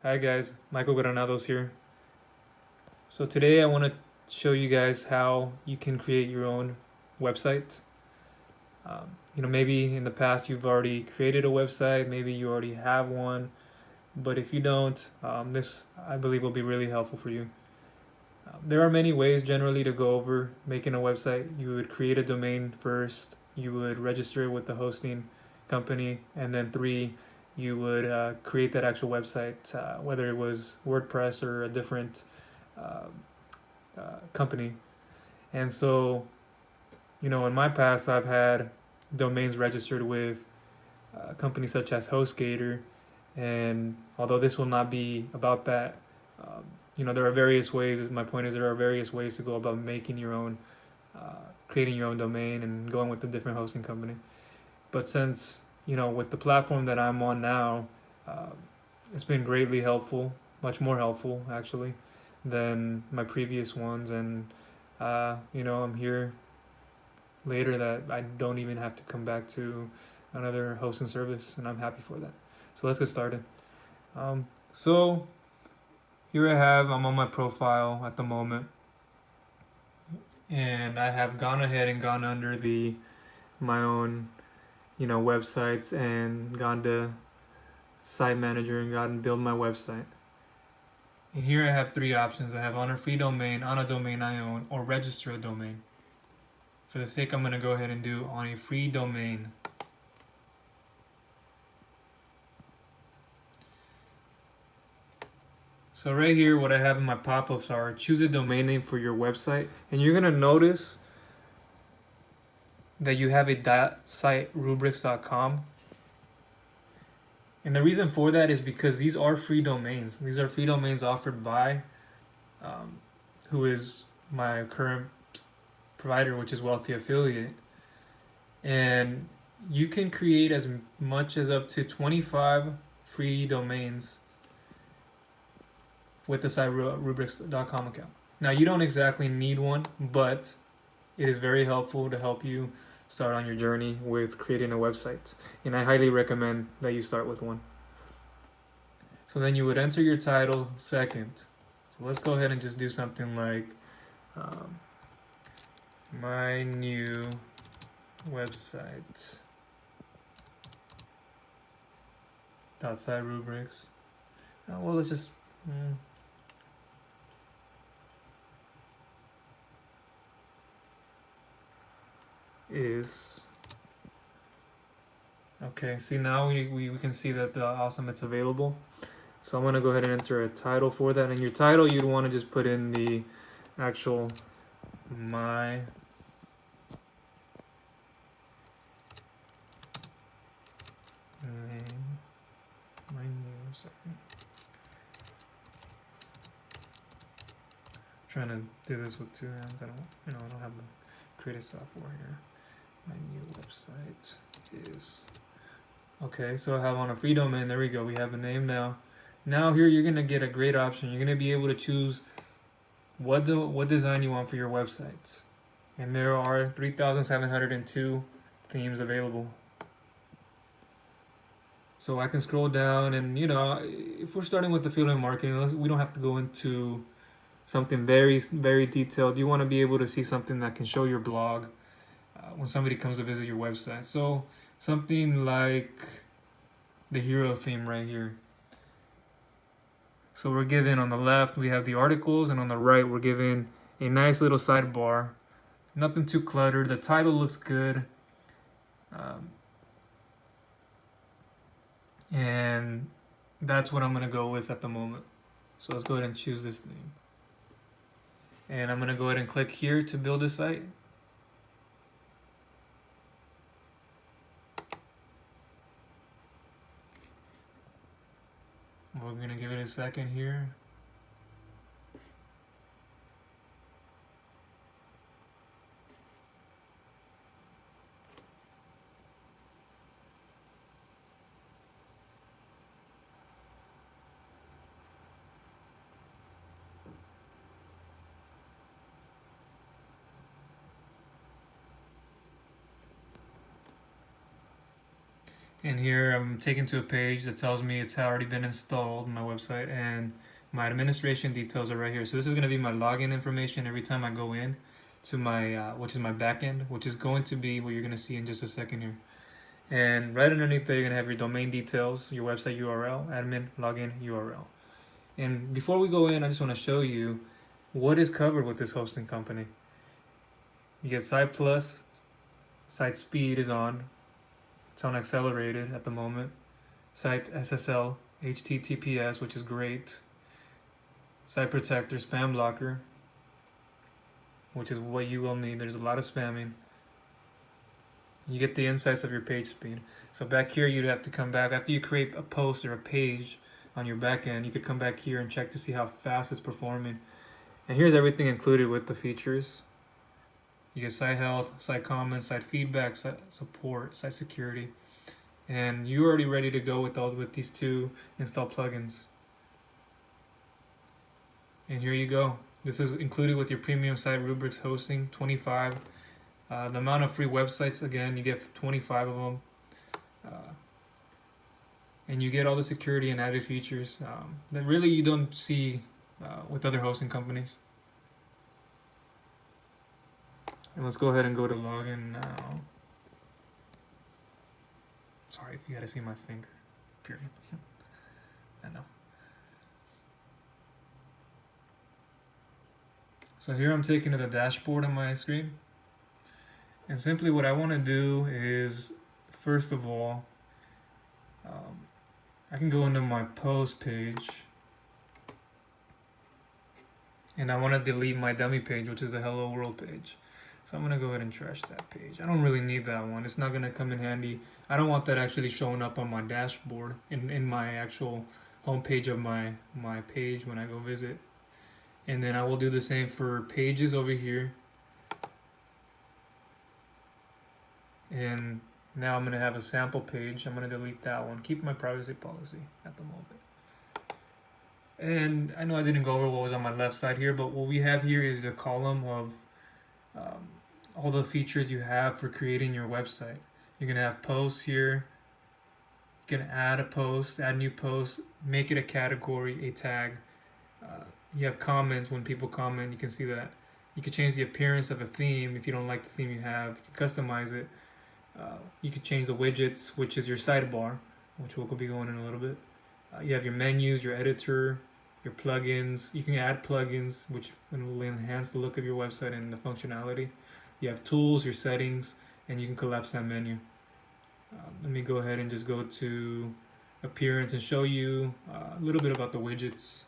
Hi guys, Michael Granados here. So today I want to show you guys how you can create your own website. Maybe in the past you've already created a website, maybe you already have one, but if you don't, this I believe will be really helpful for you. There are many ways generally to go over making a website. You would create a domain first, you would register it with the hosting company, and then three, you would create that actual website, whether it was WordPress or a different uh, company. And so, in my past, I've had domains registered with companies such as HostGator. And although this will not be about that, um, there are various ways. My point is, there are various ways to go about making your own, creating your own domain and going with a different hosting company. But since, with the platform that I'm on now, uh, it's been greatly helpful, much more helpful actually, than my previous ones. And, I'm here later that I don't even have to come back to another hosting service, and I'm happy for that. So let's get started. So here I'm on my profile at the moment, and I have gone ahead and gone under the my own, websites and gone to site manager and gone and build my website. And here I have three options. I have on a free domain, on a domain I own, or register a domain. For the sake, I'm going to go ahead and do on a free domain. So right here, what I have in my pop-ups are choose a domain name for your website. And you're going to notice that you have a .site rubrics.com. And the reason for that is because these are free domains. These are free domains offered by who is my current provider, which is Wealthy Affiliate. And you can create as much as up to 25 free domains with the site rubrics.com account. Now, you don't exactly need one, but it is very helpful to help you start on your journey with creating a website. And I highly recommend that you start with one. So then you would enter your title second. So let's go ahead and just do something like my new website .site rubrics. Well, let's just is okay. See, now we can see that awesome, it's available. So I'm gonna go ahead and enter a title for that. And your title, you'd want to just put in the actual my name, my new. Sorry, I'm trying to do this with two hands. I don't have the creative software here. My new website is okay. So I have on a free domain. There we go. We have a name now. Now here you're gonna get a great option. You're gonna be able to choose what design you want for your website, and there are 3,702 themes available. So I can scroll down, and if we're starting with affiliate marketing, we don't have to go into something very very detailed. You want to be able to see something that can show your blog when somebody comes to visit your website. So something like the hero theme right here. So we're given on the left, we have the articles, and on the right, we're given a nice little sidebar. Nothing too cluttered. The title looks good. And that's what I'm going to go with at the moment. So let's go ahead and choose this name. And I'm going to go ahead and click here to build a site. We're going to give it a second here. And here I'm taken to a page that tells me it's already been installed on my website, and my administration details are right here. So this is going to be my login information every time I go in to my, which is my backend, which is going to be what you're going to see in just a second here. And right underneath there, you're going to have your domain details, your website URL, admin, login, URL. And before we go in, I just want to show you what is covered with this hosting company. You get Site Plus, Site Speed is on. It's on accelerated at the moment. Site SSL, HTTPS, which is great. Site Protector, Spam Blocker, which is what you will need. There's a lot of spamming. You get the insights of your page speed. So back here, you'd have to come back after you create a post or a page on your backend. You could come back here and check to see how fast it's performing. And here's everything included with the features. You get site health, site comments, site feedback, site support, site security, and you're already ready to go with these two install plugins. And here you go. This is included with your premium site rubrics hosting, 25. The amount of free websites, again, you get 25 of them. And you get all the security and added features that really you don't see with other hosting companies. And let's go ahead and go to login now. Sorry if you gotta see my finger. Period. I know. So here I'm taken to the dashboard on my screen. And simply what I want to do is, first of all, I can go into my post page. And I want to delete my dummy page, which is the Hello World page. So I'm going to go ahead and trash that page. I don't really need that one. It's not going to come in handy. I don't want that actually showing up on my dashboard in my actual homepage of my page when I go visit. And then I will do the same for pages over here. And now I'm going to have a sample page. I'm going to delete that one. Keep my privacy policy at the moment. And I know I didn't go over what was on my left side here, but what we have here is a column of all the features you have for creating your website. You're going to have posts here. You can add a post, add new posts, make it a category, a tag. You have comments. When people comment, you can see that. You can change the appearance of a theme if you don't like the theme you have. You can customize it. You can change the widgets, which is your sidebar, which we'll be going in a little bit. You have your menus, your editor, your plugins. You can add plugins, which will enhance the look of your website and the functionality. You have tools, your settings, and you can collapse that menu. Let me go ahead and just go to appearance and show you a little bit about the widgets.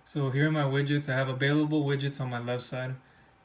So here are my widgets. I have available widgets on my left side,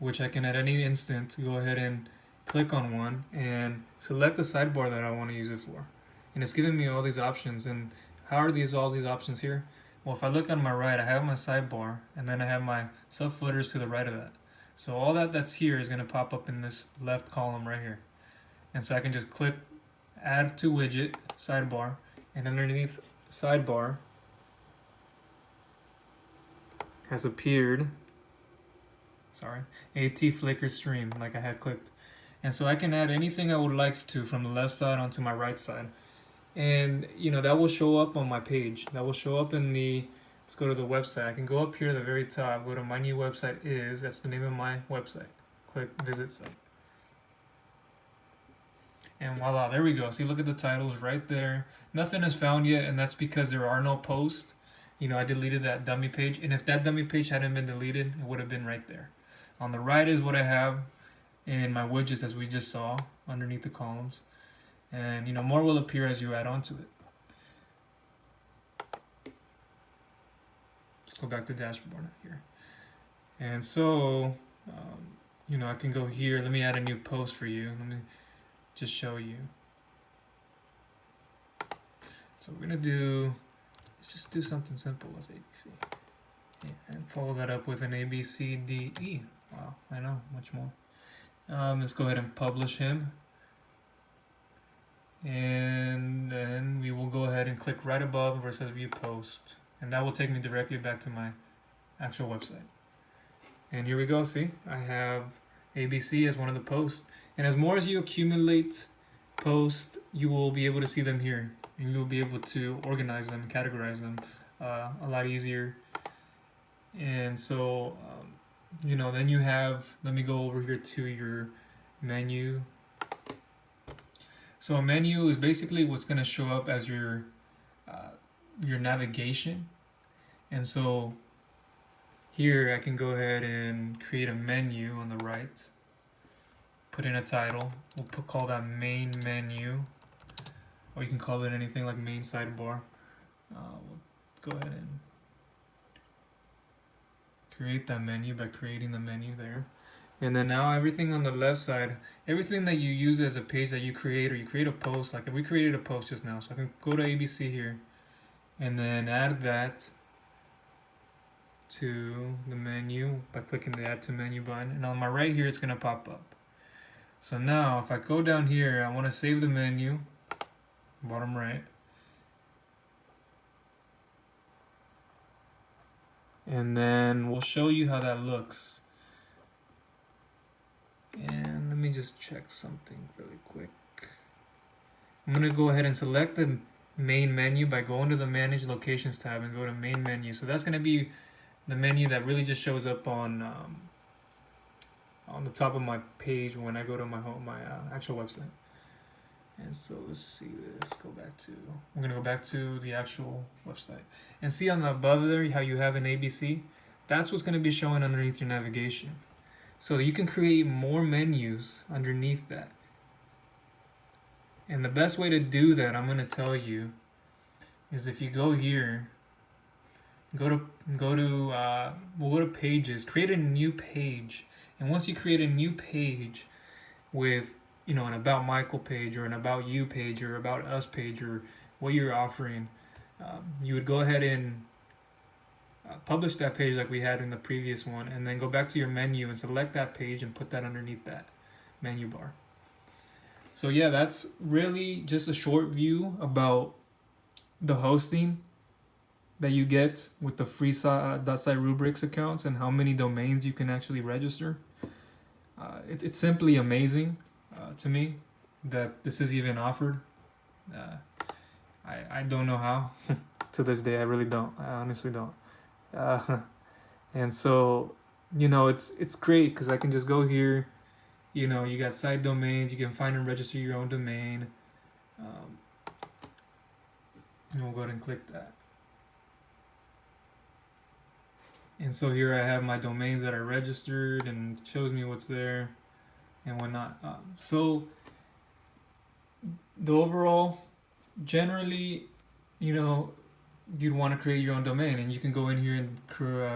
which I can at any instant go ahead and click on one and select the sidebar that I want to use it for. And it's giving me all these options. And how are all these options here? Well, if I look on my right, I have my sidebar, and then I have my subfooters to the right of that. So all that's here is going to pop up in this left column right here. And so I can just click add to widget, sidebar, and underneath sidebar has appeared, AT Flickr stream, like I had clicked. And so I can add anything I would like to from the left side onto my right side. And that will show up on my page. That will show up in let's go to the website. I can go up here at the very top, go to my new website that's the name of my website. Click visit site. And voila, there we go. See, look at the titles right there. Nothing is found yet, and that's because there are no posts. I deleted that dummy page, and if that dummy page hadn't been deleted, it would have been right there. On the right is what I have in my widgets, as we just saw, underneath the columns. And more will appear as you add on to it. Let's go back to dashboard here. And so, I can go here. Let me add a new post for you. Let me just show you. So we're gonna let's just do something simple as ABC. Yeah, and follow that up with an ABCDE. Wow, I know, much more. Let's go ahead and publish him. And then we will go ahead and click right above where it says view post. And that will take me directly back to my actual website. And here we go, see? I have ABC as one of the posts. And as more as you accumulate posts, you will be able to see them here, and you will be able to organize them, categorize them a lot easier. And so, then you have, let me go over here to your menu. So a menu is basically what's going to show up as your navigation. And so here I can go ahead and create a menu on the right, put in a title. We'll call that main menu, or you can call it anything like main sidebar. We'll go ahead and create that menu by creating the menu there. And then now everything on the left side, everything that you use as a page that you create, or you create a post, like if we created a post just now, so I can go to ABC here and then add that to the menu by clicking the add to menu button, and on my right here it's going to pop up. So now if I go down here, I want to save the menu, bottom right, and then we'll show you how that looks. And let me just check something really quick. I'm going to go ahead and select the main menu by going to the Manage Locations tab and go to Main Menu. So that's going to be the menu that really just shows up on the top of my page when I go to my actual website. And so let's see this. I'm going to go back to the actual website. And see on the above there how you have an ABC? That's what's going to be showing underneath your navigation. So you can create more menus underneath that. And the best way to do that, I'm going to tell you, is if you go here, we'll go to pages, create a new page. And once you create a new page with, an About Michael page, or an About You page, or About Us page, or what you're offering, you would go ahead and publish that page like we had in the previous one, and then go back to your menu and select that page and put that underneath that menu bar. So yeah, that's really just a short view about the hosting that you get with the free .site rubrics accounts and how many domains you can actually register. It's simply amazing to me that this is even offered. I don't know how. To this day, I really don't. I honestly don't. And so, it's great because I can just go here. You got site domains. You can find and register your own domain. And we'll go ahead and click that. And so here I have my domains that are registered, and it shows me what's there and whatnot. So the overall, generally, you'd want to create your own domain, and you can go in here and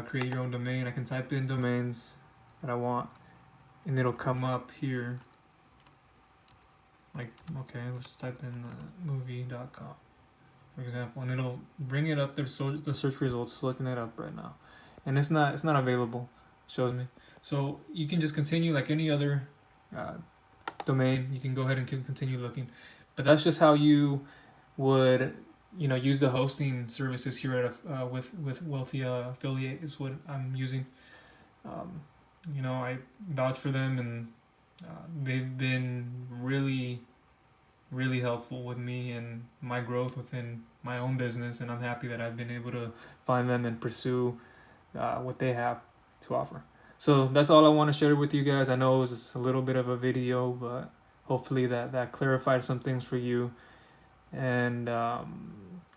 create your own domain. I can type in domains that I want, and it'll come up here. Like, okay, let's type in movie.com, for example, and it'll bring it up there. So the search results is looking it up right now, and it's not available. It shows me. So you can just continue like any other domain. You can go ahead and continue looking, but that's just how you would use the hosting services here at with Wealthy Affiliate is what I'm using. I vouch for them, and they've been really, really helpful with me and my growth within my own business, and I'm happy that I've been able to find them and pursue what they have to offer. So that's all I want to share with you guys. I know it was a little bit of a video, but hopefully that clarified some things for you. And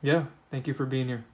yeah, thank you for being here.